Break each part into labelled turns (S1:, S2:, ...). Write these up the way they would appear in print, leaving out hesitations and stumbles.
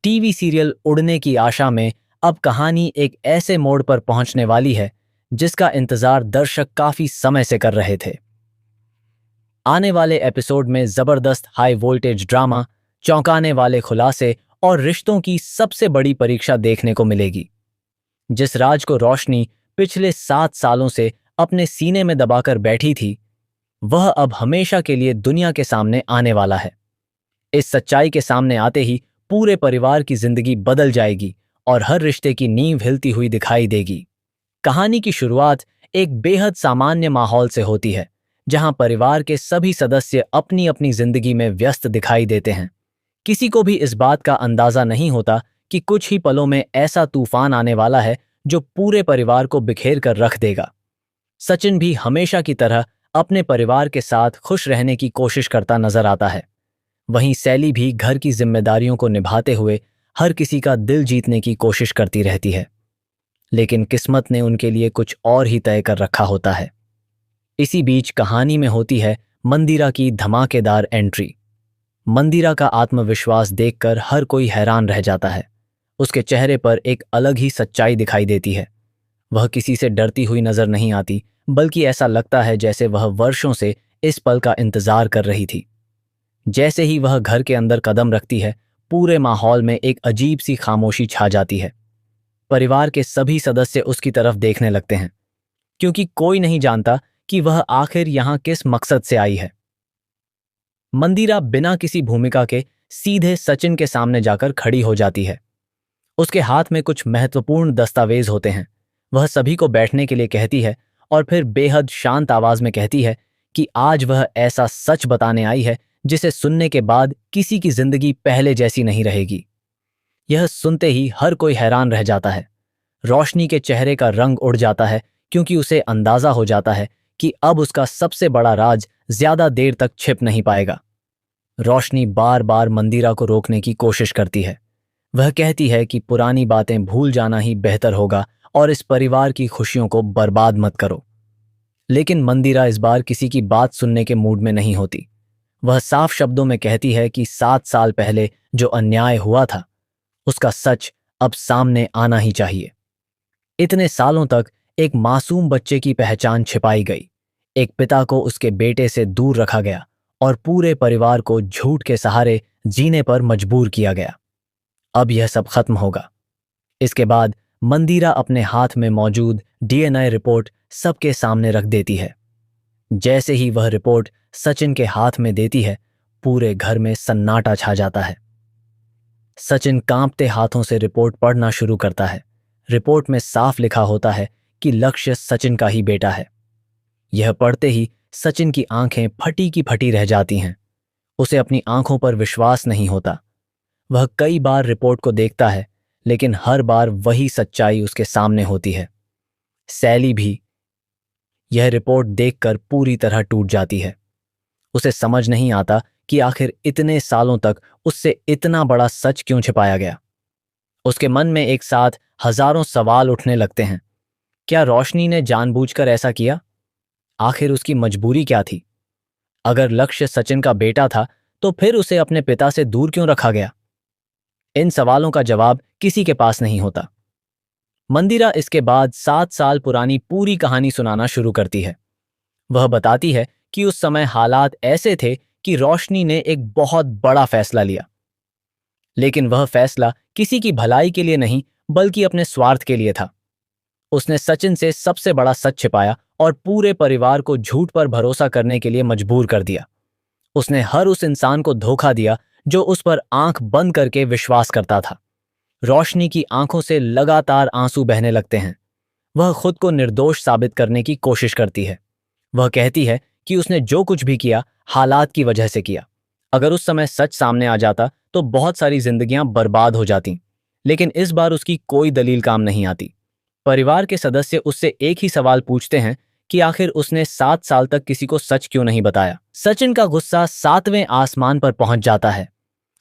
S1: TV serial उड़ने की आशा में अब कहानी एक ऐसे मोड़ पर पहुंचने वाली है जिसका इंतजार दर्शक काफी समय से कर रहे थे। आने वाले एपिसोड में जबरदस्त हाई वोल्टेज ड्रामा, चौंकाने वाले खुलासे और रिश्तों की सबसे बड़ी परीक्षा देखने को मिलेगी। जिस राज को रोशनी पिछले 7 सालों से अपने सीने में दबाकर बैठी थी, वह अब हमेशा के लिए दुनिया के सामने आने वाला है। इस सच्चाई के सामने आते ही पूरे परिवार की जिंदगी बदल जाएगी और हर रिश्ते की नींव हिलती हुई दिखाई देगी। कहानी की शुरुआत एक बेहद सामान्य माहौल से होती है, जहां परिवार के सभी सदस्य अपनी अपनी जिंदगी में व्यस्त दिखाई देते हैं। किसी को भी इस बात का अंदाजा नहीं होता कि कुछ ही पलों में ऐसा तूफान आने वाला है जो पूरे परिवार को बिखेर कर रख देगा। सचिन भी हमेशा की तरह अपने परिवार के साथ खुश रहने की कोशिश करता नजर आता है। वहीं सैली भी घर की जिम्मेदारियों को निभाते हुए हर किसी का दिल जीतने की कोशिश करती रहती है। लेकिन किस्मत ने उनके लिए कुछ और ही तय कर रखा होता है। इसी बीच कहानी में होती है मंदिरा की धमाकेदार एंट्री। मंदिरा का आत्मविश्वास देखकर हर कोई हैरान रह जाता है। उसके चेहरे पर एक अलग ही सच्चाई दिखाई देती है। वह किसी से डरती हुई नजर नहीं आती, बल्कि ऐसा लगता है जैसे वह वर्षों से इस पल का इंतजार कर रही थी। जैसे ही वह घर के अंदर कदम रखती है, पूरे माहौल में एक अजीब सी खामोशी छा जाती है। परिवार के सभी सदस्य उसकी तरफ देखने लगते हैं, क्योंकि कोई नहीं जानता कि वह आखिर यहां किस मकसद से आई है। मंदिरा बिना किसी भूमिका के सीधे सचिन के सामने जाकर खड़ी हो जाती है। उसके हाथ में कुछ महत्वपूर्ण दस्तावेज होते हैं। वह सभी को बैठने के लिए कहती है और फिर बेहद शांत आवाज में कहती है कि आज वह ऐसा सच बताने आई है जिसे सुनने के बाद किसी की जिंदगी पहले जैसी नहीं रहेगी। यह सुनते ही हर कोई हैरान रह जाता है। रोशनी के चेहरे का रंग उड़ जाता है, क्योंकि उसे अंदाजा हो जाता है कि अब उसका सबसे बड़ा राज ज्यादा देर तक छिप नहीं पाएगा। रोशनी बार बार मंदिरा को रोकने की कोशिश करती है। वह कहती है कि पुरानी बातें भूल जाना ही बेहतर होगा और इस परिवार की खुशियों को बर्बाद मत करो। लेकिन मंदिरा इस बार किसी की बात सुनने के मूड में नहीं होती। वह साफ शब्दों में कहती है कि 7 साल पहले जो अन्याय हुआ था, उसका सच अब सामने आना ही चाहिए। इतने सालों तक एक मासूम बच्चे की पहचान छिपाई गई, एक पिता को उसके बेटे से दूर रखा गया और पूरे परिवार को झूठ के सहारे जीने पर मजबूर किया गया। अब यह सब खत्म होगा। इसके बाद मंदिरा अपने हाथ में मौजूद डीएनए रिपोर्ट सबके सामने रख देती है। जैसे ही वह रिपोर्ट सचिन के हाथ में देती है, पूरे घर में सन्नाटा छा जाता है। सचिन कांपते हाथों से रिपोर्ट पढ़ना शुरू करता है। रिपोर्ट में साफ लिखा होता है कि लक्ष्य सचिन का ही बेटा है। यह पढ़ते ही सचिन की आंखें फटी की फटी रह जाती हैं। उसे अपनी आंखों पर विश्वास नहीं होता। वह कई बार रिपोर्ट को देखता है, लेकिन हर बार वही सच्चाई उसके सामने होती है। सैली भी यह रिपोर्ट देखकर पूरी तरह टूट जाती है। उसे समझ नहीं आता कि आखिर इतने सालों तक उससे इतना बड़ा सच क्यों छिपाया गया। उसके मन में एक साथ हजारों सवाल उठने लगते हैं। क्या रोशनी ने जानबूझकर ऐसा किया? आखिर उसकी मजबूरी क्या थी? अगर लक्ष्य सचिन का बेटा था, तो फिर उसे अपने पिता से दूर क्यों रखा गया? इन सवालों का जवाब किसी के पास नहीं होता। मंदिरा इसके बाद 7 साल पुरानी पूरी कहानी सुनाना शुरू करती है। वह बताती है कि उस समय हालात ऐसे थे कि रोशनी ने एक बहुत बड़ा फैसला लिया। लेकिन वह फैसला किसी की भलाई के लिए नहीं, बल्कि अपने स्वार्थ के लिए था। उसने सचिन से सबसे बड़ा सच छिपाया और पूरे परिवार को झूठ पर भरोसा करने के लिए मजबूर कर दिया। उसने हर उस इंसान को धोखा दिया जो उस पर आंख बंद करके विश्वास करता था। रोशनी की आंखों से लगातार आंसू बहने लगते हैं। वह खुद को निर्दोष साबित करने की कोशिश करती है। वह कहती है कि उसने जो कुछ भी किया हालात की वजह से किया। अगर उस समय सच सामने आ जाता तो बहुत सारी जिंदगियां बर्बाद हो जाती। लेकिन इस बार उसकी कोई दलील काम नहीं आती। परिवार के सदस्य उससे एक ही सवाल पूछते हैं कि आखिर उसने 7 साल तक किसी को सच क्यों नहीं बताया। सचिन का गुस्सा 7वें आसमान पर पहुंच जाता है।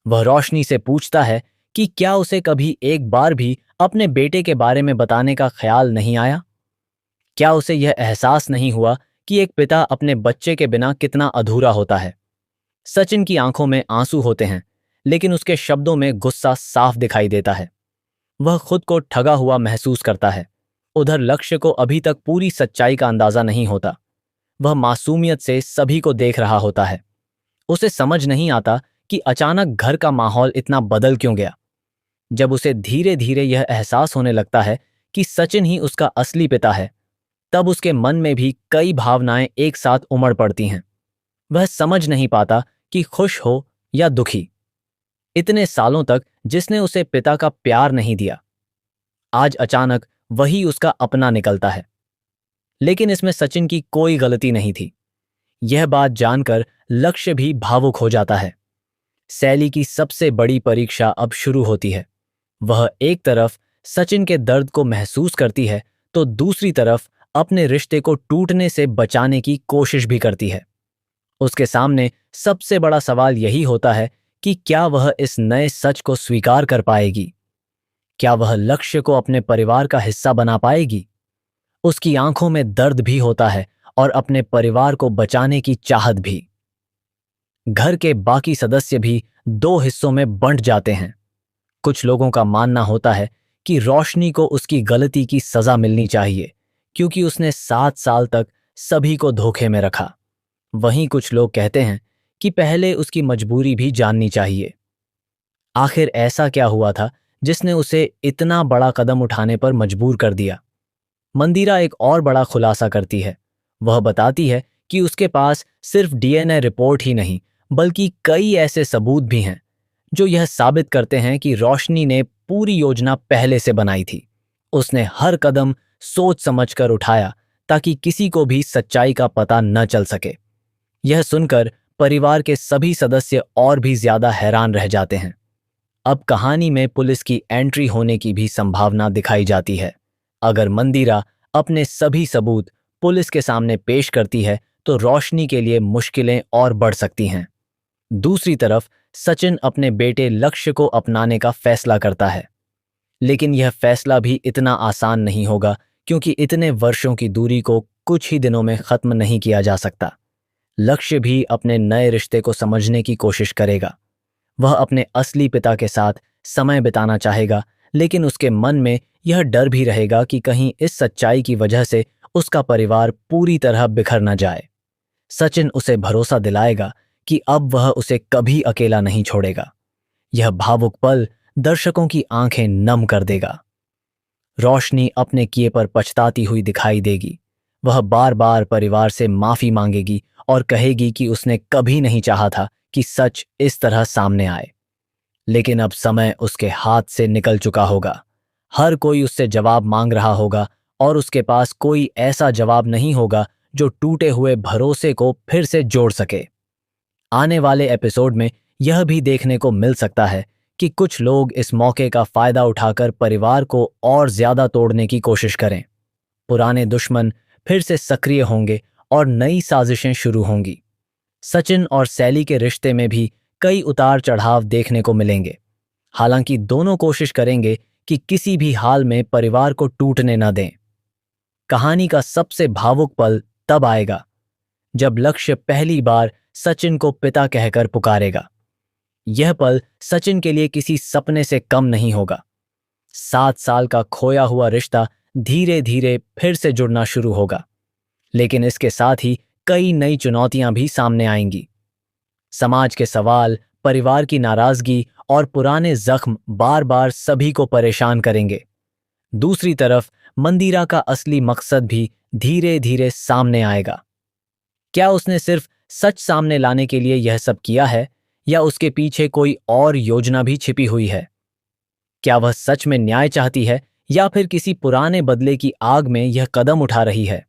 S1: वह रोशनी से पूछता है कि क्या उसे कभी एक बार भी अपने बेटे के बारे में बताने का ख्याल नहीं आया? क्या उसे यह एहसास नहीं हुआ कि एक पिता अपने बच्चे के बिना कितना अधूरा होता है? सचिन की आंखों में आंसू होते हैं, लेकिन उसके शब्दों में गुस्सा साफ दिखाई देता है। वह खुद को ठगा हुआ महसूस करता है। उधर लक्ष्य को अभी तक पूरी सच्चाई का अंदाजा नहीं होता। वह मासूमियत से सभी को देख रहा होता है। उसे समझ नहीं आता कि अचानक घर का माहौल इतना बदल क्यों गया। जब उसे धीरे धीरे यह एहसास होने लगता है कि सचिन ही उसका असली पिता है, तब उसके मन में भी कई भावनाएं एक साथ उमड़ पड़ती हैं। वह समझ नहीं पाता कि खुश हो या दुखी। इतने सालों तक जिसने उसे पिता का प्यार नहीं दिया, आज अचानक वही उसका अपना निकलता है। लेकिन इसमें सचिन की कोई गलती नहीं थी। यह बात जानकर लक्ष्य भी भावुक हो जाता है। सैली की सबसे बड़ी परीक्षा अब शुरू होती है। वह एक तरफ सचिन के दर्द को महसूस करती है, तो दूसरी तरफ अपने रिश्ते को टूटने से बचाने की कोशिश भी करती है। उसके सामने सबसे बड़ा सवाल यही होता है कि क्या वह इस नए सच को स्वीकार कर पाएगी? क्या वह लक्ष्य को अपने परिवार का हिस्सा बना पाएगी? उसकी आंखों में दर्द भी होता है और अपने परिवार को बचाने की चाहत भी। घर के बाकी सदस्य भी दो हिस्सों में बंट जाते हैं। कुछ लोगों का मानना होता है कि रोशनी को उसकी गलती की सजा मिलनी चाहिए, क्योंकि उसने 7 साल तक सभी को धोखे में रखा। वहीं कुछ लोग कहते हैं कि पहले उसकी मजबूरी भी जाननी चाहिए। आखिर ऐसा क्या हुआ था जिसने उसे इतना बड़ा कदम उठाने पर मजबूर कर दिया? मंदिरा एक और बड़ा खुलासा करती है। वह बताती है कि उसके पास सिर्फ डीएनए रिपोर्ट ही नहीं, बल्कि कई ऐसे सबूत भी हैं जो यह साबित करते हैं कि रोशनी ने पूरी योजना पहले से बनाई थी। उसने हर कदम सोच समझकर उठाया ताकि किसी को भी सच्चाई का पता न चल सके। यह सुनकर परिवार के सभी सदस्य और भी ज्यादा हैरान रह जाते हैं। अब कहानी में पुलिस की एंट्री होने की भी संभावना दिखाई जाती है। अगर मंदिरा अपने सभी सबूत पुलिस के सामने पेश करती है, तो रोशनी के लिए मुश्किलें और बढ़ सकती हैं। दूसरी तरफ सचिन अपने बेटे लक्ष्य को अपनाने का फैसला करता है, लेकिन यह फैसला भी इतना आसान नहीं होगा, क्योंकि इतने वर्षों की दूरी को कुछ ही दिनों में खत्म नहीं किया जा सकता। लक्ष्य भी अपने नए रिश्ते को समझने की कोशिश करेगा। वह अपने असली पिता के साथ समय बिताना चाहेगा, लेकिन उसके मन में यह डर भी रहेगा कि कहीं इस सच्चाई की वजह से उसका परिवार पूरी तरह बिखर न जाए। सचिन उसे भरोसा दिलाएगा कि अब वह उसे कभी अकेला नहीं छोड़ेगा। यह भावुक पल दर्शकों की आंखें नम कर देगा। रोशनी अपने किए पर पछताती हुई दिखाई देगी। वह बार बार परिवार से माफी मांगेगी और कहेगी कि उसने कभी नहीं चाहा था कि सच इस तरह सामने आए। लेकिन अब समय उसके हाथ से निकल चुका होगा। हर कोई उससे जवाब मांग रहा होगा और उसके पास कोई ऐसा जवाब नहीं होगा जो टूटे हुए भरोसे को फिर से जोड़ सके। आने वाले एपिसोड में यह भी देखने को मिल सकता है कि कुछ लोग इस मौके का फायदा उठाकर परिवार को और ज्यादा तोड़ने की कोशिश करें। पुराने दुश्मन फिर से सक्रिय होंगे और नई साजिशें शुरू होंगी। सचिन और सैली के रिश्ते में भी कई उतार चढ़ाव देखने को मिलेंगे। हालांकि दोनों कोशिश करेंगे कि किसी भी हाल में परिवार को टूटने न दें। कहानी का सबसे भावुक पल तब आएगा जब लक्ष्य पहली बार सचिन को पिता कहकर पुकारेगा। यह पल सचिन के लिए किसी सपने से कम नहीं होगा। 7 साल का खोया हुआ रिश्ता धीरे धीरे फिर से जुड़ना शुरू होगा, लेकिन इसके साथ ही कई नई चुनौतियां भी सामने आएंगी। समाज के सवाल, परिवार की नाराजगी और पुराने जख्म बार बार सभी को परेशान करेंगे। दूसरी तरफ मंदिरा का असली मकसद भी धीरे धीरे सामने आएगा। क्या उसने सिर्फ सच सामने लाने के लिए यह सब किया है, या उसके पीछे कोई और योजना भी छिपी हुई है? क्या वह सच में न्याय चाहती है, या फिर किसी पुराने बदले की आग में यह कदम उठा रही है?